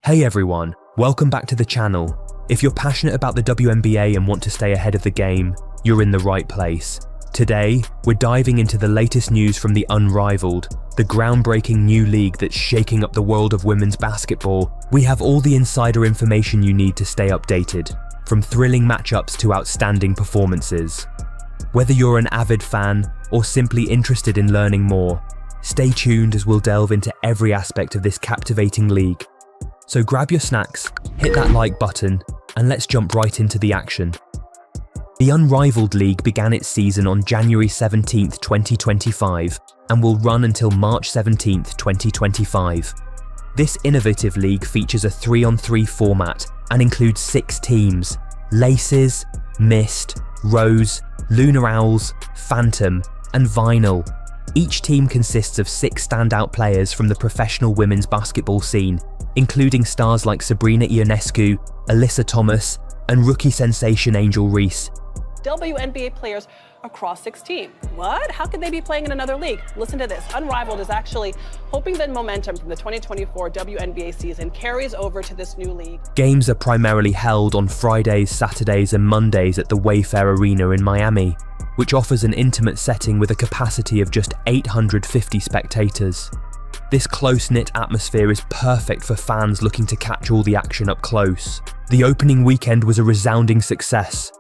Hey everyone, welcome back to the channel. If you're passionate about the WNBA and want to stay ahead of the game, you're in the right place. Today, we're diving into the latest news from the Unrivaled, the groundbreaking new league that's shaking up the world of women's basketball. We have all the insider information you need to stay updated, from thrilling matchups to outstanding performances. Whether you're an avid fan or simply interested in learning more, stay tuned as we'll delve into every aspect of this captivating league. So grab your snacks, hit that like button, and let's jump right into the action. The Unrivaled League began its season on January 17th, 2025, and will run until March 17th, 2025. This innovative league features a 3-on-3 format and includes 6 teams: Laces, Mist, Rose, Lunar Owls, Phantom, and Vinyl. Each team consists of 6 standout players from the professional women's basketball scene, including stars like Sabrina Ionescu, Alyssa Thomas, and rookie sensation Angel Reese. WNBA players across 6 teams. What? How could they be playing in another league? Listen to this. Unrivaled is actually hoping that momentum from the 2024 WNBA season carries over to this new league. Games are primarily held on Fridays, Saturdays, and Mondays at the Wayfair Arena in Miami, which offers an intimate setting with a capacity of just 850 spectators. This close-knit atmosphere is perfect for fans looking to catch all the action up close. The opening weekend was a resounding success.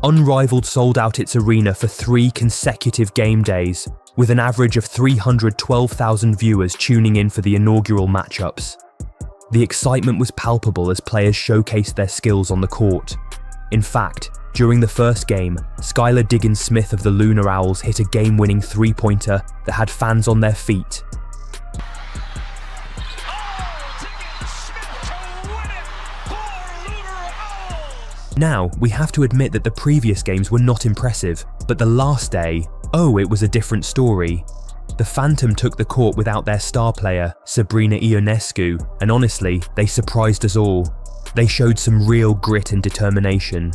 Unrivaled sold out its arena for 3 consecutive game days, with an average of 312,000 viewers tuning in for the inaugural matchups. The excitement was palpable as players showcased their skills on the court. In fact, during the first game, Skylar Diggins-Smith of the Lunar Owls hit a game-winning 3-pointer that had fans on their feet. Now, we have to admit that the previous games were not impressive, but the last day, it was a different story. The Phantom took the court without their star player, Sabrina Ionescu, and honestly, they surprised us all. They showed some real grit and determination.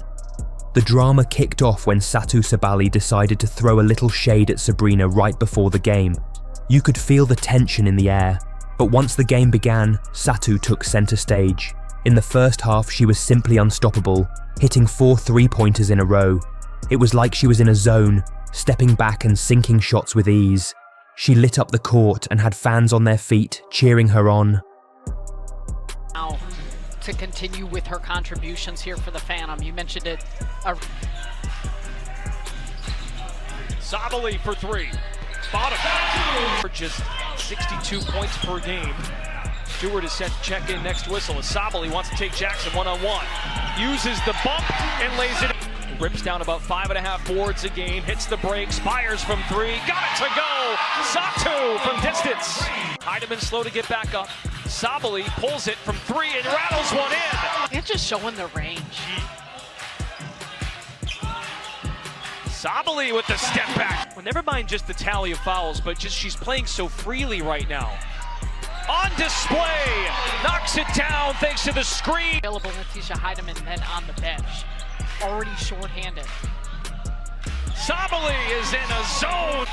The drama kicked off when Satou Sabally decided to throw a little shade at Sabrina right before the game. You could feel the tension in the air, but once the game began, Satou took center stage. In the first half, she was simply unstoppable, hitting 4 3-pointers in a row. It was like she was in a zone, stepping back and sinking shots with ease. She lit up the court and had fans on their feet, cheering her on. Now, to continue with her contributions here for the Phantom, you mentioned it. Sabally for 3. Bottom. For just 62 points per game. Stewart is set to check in next whistle as Sabally wants to take Jackson one-on-one. Uses the bump and lays it. Rips down about 5.5 boards a game, hits the brakes, fires from 3, got it to go! Satou from distance. Heidemann slow to get back up. Sabally pulls it from 3 and rattles one in. It's just showing the range. Sabally with the step back. Well, never mind just the tally of fouls, but just she's playing so freely right now. On display, knocks it down thanks to the screen. Available Natisha Heidemann then on the bench, already shorthanded. Sabally is in a zone.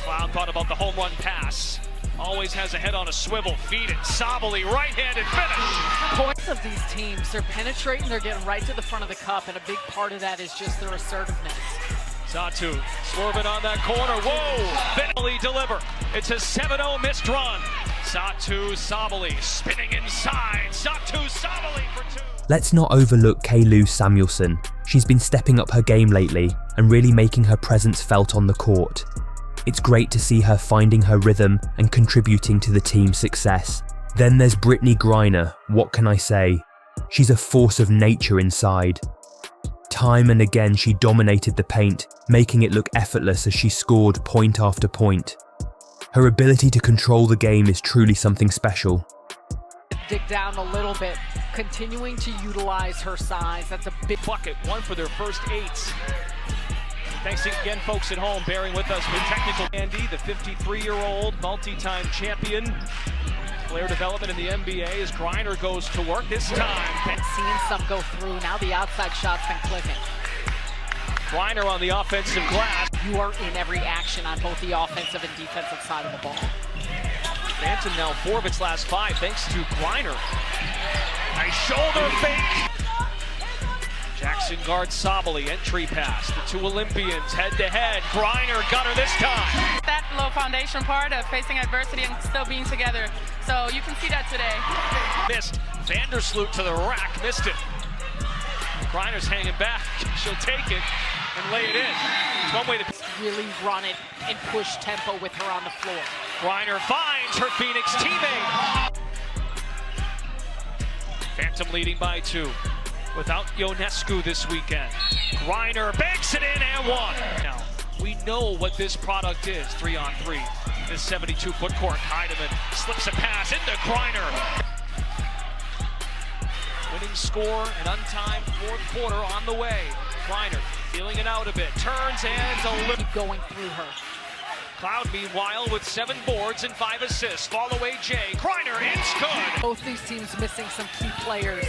Clown thought about the home run pass. Always has a head on a swivel, feed it. Sabally right-handed finish. Points of these teams, they're penetrating, they're getting right to the front of the cup, and a big part of that is just their assertiveness. Satou swerving on that corner. Whoa! Finally deliver. It's a 7-0 missed run. Satou Sabally spinning inside. Satou Sabally for 2. Let's not overlook Kaylou Samuelson. She's been stepping up her game lately and really making her presence felt on the court. It's great to see her finding her rhythm and contributing to the team's success. Then there's Brittney Griner. What can I say? She's a force of nature inside. Time and again she dominated the paint, making it look effortless as she scored point after point. Her ability to control the game is truly something special. Dig down a little bit, continuing to utilize her size. That's a big bucket, 1 for their first 8. Thanks again, folks at home, bearing with us with technical Andy, the 53-year-old multi-time champion. Player development in the NBA as Griner goes to work this time. Been seeing some go through. Now the outside shot's been clicking. Griner on the offensive glass. You are in every action on both the offensive and defensive side of the ball. Phantom now 4 of its last 5 thanks to Griner. shoulder fake. Jackson guards Sabali, entry pass. The two Olympians head to head. Griner got her this time. That low foundation part of facing adversity and still being together. So you can see that today. Missed. Vandersloot to the rack, missed it. Griner's hanging back. She'll take it and lay it in. It's one way to Really run it and push tempo with her on the floor. Griner finds her Phoenix teammate. Phantom leading by 2. Without Ionescu this weekend. Griner banks it in and 1. Now, we know what this product is, 3-on-3. This 72-foot court. Heidemann slips a pass into Griner. Winning score, an untimed fourth quarter on the way. Griner feeling it out a bit, turns and Keep going through her. Cloud, meanwhile, with 7 boards and 5 assists. Fall away Jay. Griner, it's good. Both these teams missing some key players.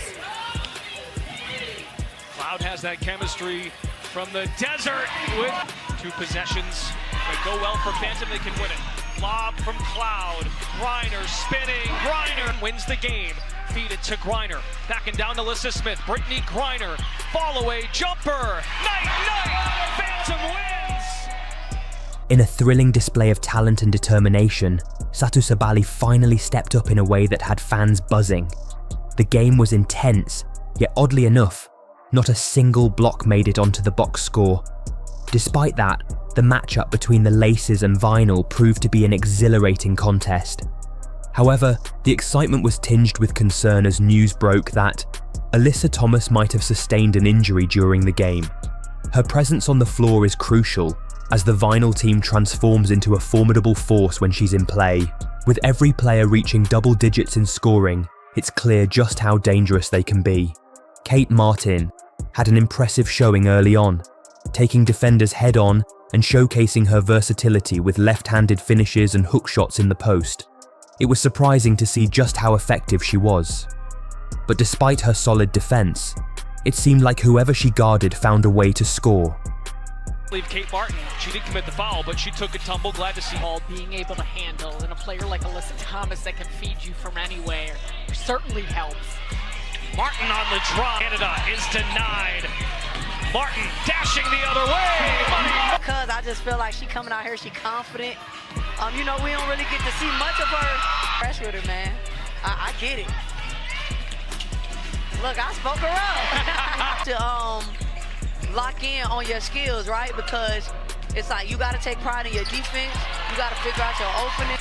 Cloud has that chemistry from the desert with 2 possessions that go well for Phantom. They can win it. Lob from Cloud. Griner spinning. Griner wins the game. Feed it to Griner. Backing down to Alyssa Smith. Brittany Griner. Fall away jumper. Night. Phantom wins. In a thrilling display of talent and determination, Satu Sabali finally stepped up in a way that had fans buzzing. The game was intense, yet oddly enough, not a single block made it onto the box score. Despite that, the matchup between the Laces and Vinyl proved to be an exhilarating contest. However, the excitement was tinged with concern as news broke that Alyssa Thomas might have sustained an injury during the game. Her presence on the floor is crucial, as the Vinyl team transforms into a formidable force when she's in play. With every player reaching double digits in scoring, it's clear just how dangerous they can be. Kate Martin had an impressive showing early on, taking defenders head-on and showcasing her versatility with left-handed finishes and hook shots in the post. It was surprising to see just how effective she was. But despite her solid defense, it seemed like whoever she guarded found a way to score. Leave Kate Martin. She did commit the foul, but she took a tumble. Glad to see All being able to handle, and a player like Alyssa Thomas that can feed you from anywhere certainly helps. Martin on the draw. Canada is denied. Martin dashing the other way. Because I just feel like she coming out here, she confident. You know, we don't really get to see much of her. Fresh with her, man. I get it. Look, I spoke her up. To lock in on your skills, right? Because it's like you got to take pride in your defense. You got to figure out your opening.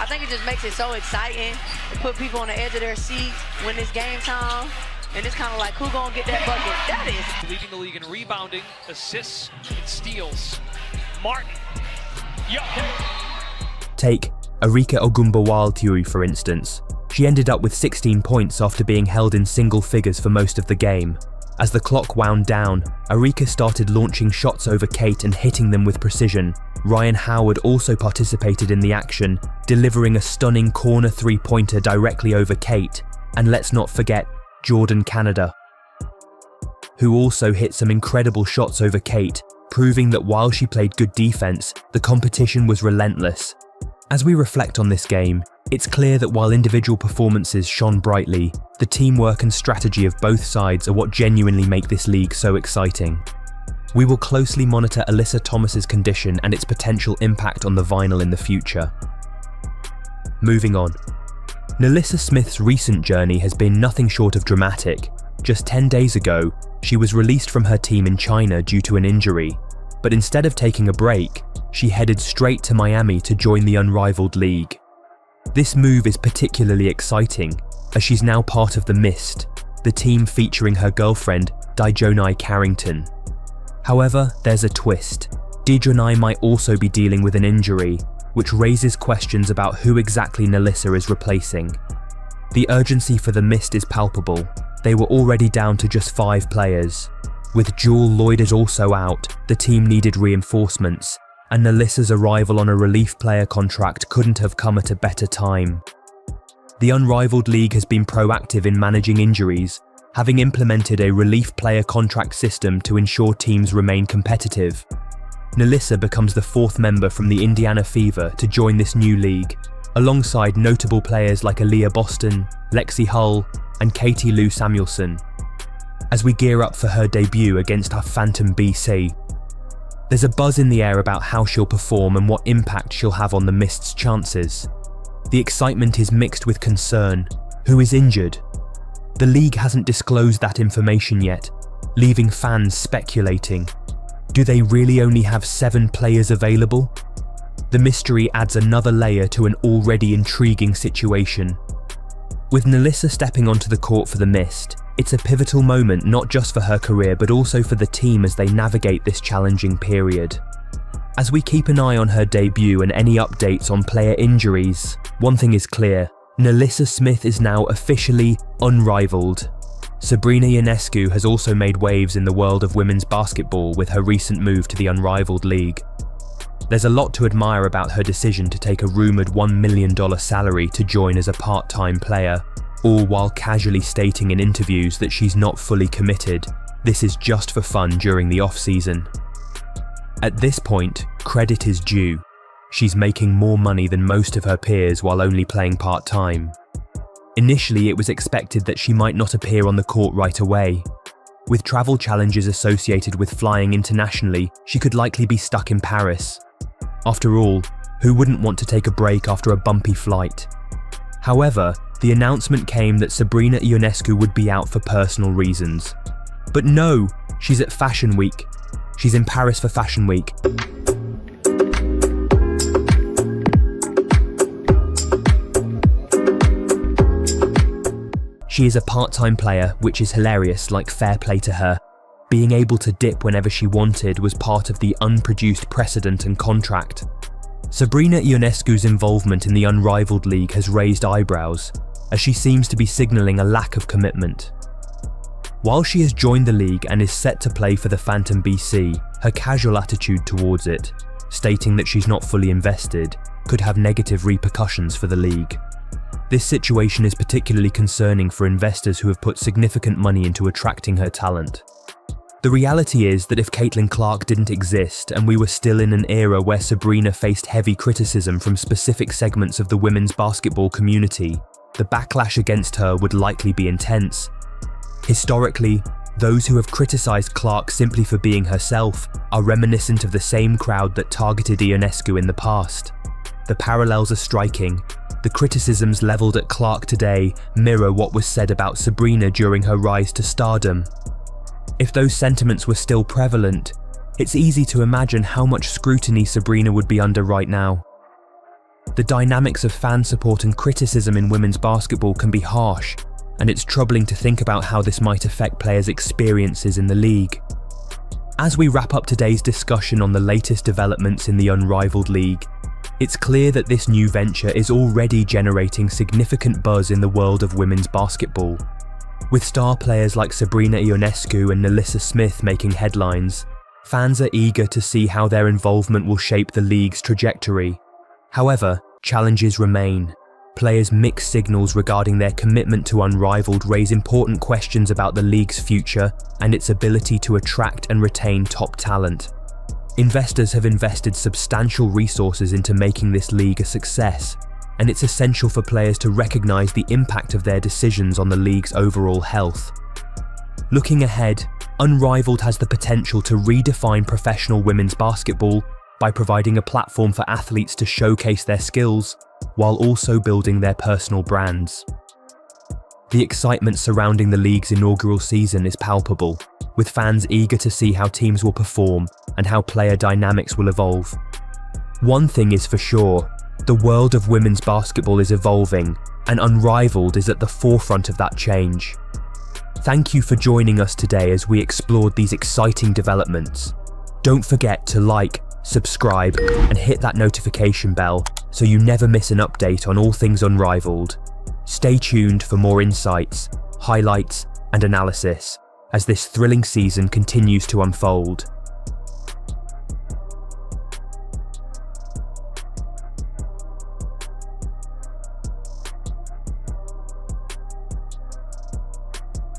I think it just makes it so exciting to put people on the edge of their seats when it's game time. And it's kind of like, who gonna get that bucket? That is. Leading the league in rebounding, assists, and steals. Martin. Yup. Take Arika Ogunbowale-Tui for instance. She ended up with 16 points after being held in single figures for most of the game. As the clock wound down, Arika started launching shots over Kate and hitting them with precision. Ryan Howard also participated in the action, delivering a stunning corner 3-pointer directly over Kate. And let's not forget Jordan Canada, who also hit some incredible shots over Kate, proving that while she played good defense, the competition was relentless. As we reflect on this game, it's clear that while individual performances shone brightly, the teamwork and strategy of both sides are what genuinely make this league so exciting. We will closely monitor Alyssa Thomas's condition and its potential impact on the Vinyl in the future. Moving on. Alyssa Smith's recent journey has been nothing short of dramatic. Just 10 days ago, she was released from her team in China due to an injury, but instead of taking a break, she headed straight to Miami to join the Unrivaled League. This move is particularly exciting, as she's now part of the Mist, the team featuring her girlfriend, Dijonai Carrington. However, there's a twist. Dijonai might also be dealing with an injury, which raises questions about who exactly Alyssa is replacing. The urgency for the Mist is palpable. They were already down to just 5 players. With Jewel Lloyd also out, the team needed reinforcements, and Alyssa's arrival on a relief player contract couldn't have come at a better time. The Unrivaled League has been proactive in managing injuries, having implemented a relief player contract system to ensure teams remain competitive. Alyssa becomes the 4th member from the Indiana Fever to join this new league, alongside notable players like Aaliyah Boston, Lexi Hull, and Katie Lou Samuelson, as we gear up for her debut against our Phantom BC. There's a buzz in the air about how she'll perform and what impact she'll have on the Mist's chances. The excitement is mixed with concern. Who is injured? The league hasn't disclosed that information yet, leaving fans speculating. Do they really only have 7 players available? The mystery adds another layer to an already intriguing situation. With Nalissa stepping onto the court for the Mist, it's a pivotal moment not just for her career but also for the team as they navigate this challenging period. As we keep an eye on her debut and any updates on player injuries, one thing is clear: Nalissa Smith is now officially unrivaled. Sabrina Ionescu has also made waves in the world of women's basketball with her recent move to the Unrivaled League. There's a lot to admire about her decision to take a rumoured $1 million salary to join as a part-time player, all while casually stating in interviews that she's not fully committed. This is just for fun during the off-season. At this point, credit is due. She's making more money than most of her peers while only playing part-time. Initially, it was expected that she might not appear on the court right away. With travel challenges associated with flying internationally, she could likely be stuck in Paris. After all, who wouldn't want to take a break after a bumpy flight? However, the announcement came that Sabrina Ionescu would be out for personal reasons. But no, she's at Fashion Week. She's in Paris for Fashion Week. She is a part-time player, which is hilarious, like fair play to her. Being able to dip whenever she wanted was part of the unproduced precedent and contract. Sabrina Ionescu's involvement in the Unrivaled League has raised eyebrows, as she seems to be signalling a lack of commitment. While she has joined the league and is set to play for the Phantom BC, her casual attitude towards it, stating that she's not fully invested, could have negative repercussions for the league. This situation is particularly concerning for investors who have put significant money into attracting her talent. The reality is that if Caitlin Clark didn't exist and we were still in an era where Sabrina faced heavy criticism from specific segments of the women's basketball community, the backlash against her would likely be intense. Historically, those who have criticised Clark simply for being herself are reminiscent of the same crowd that targeted Ionescu in the past. The parallels are striking. The criticisms levelled at Clark today mirror what was said about Sabrina during her rise to stardom. If those sentiments were still prevalent, it's easy to imagine how much scrutiny Sabrina would be under right now. The dynamics of fan support and criticism in women's basketball can be harsh, and it's troubling to think about how this might affect players' experiences in the league. As we wrap up today's discussion on the latest developments in the Unrivaled League, it's clear that this new venture is already generating significant buzz in the world of women's basketball. With star players like Sabrina Ionescu and Nalissa Smith making headlines, fans are eager to see how their involvement will shape the league's trajectory. However, challenges remain. Players' mixed signals regarding their commitment to Unrivaled raise important questions about the league's future and its ability to attract and retain top talent. Investors have invested substantial resources into making this league a success, and it's essential for players to recognise the impact of their decisions on the league's overall health. Looking ahead, Unrivaled has the potential to redefine professional women's basketball by providing a platform for athletes to showcase their skills while also building their personal brands. The excitement surrounding the league's inaugural season is palpable, with fans eager to see how teams will perform and how player dynamics will evolve. One thing is for sure, the world of women's basketball is evolving, and Unrivaled is at the forefront of that change. Thank you for joining us today as we explored these exciting developments. Don't forget to like, subscribe, and hit that notification bell so you never miss an update on all things Unrivaled. Stay tuned for more insights, highlights, and analysis as this thrilling season continues to unfold.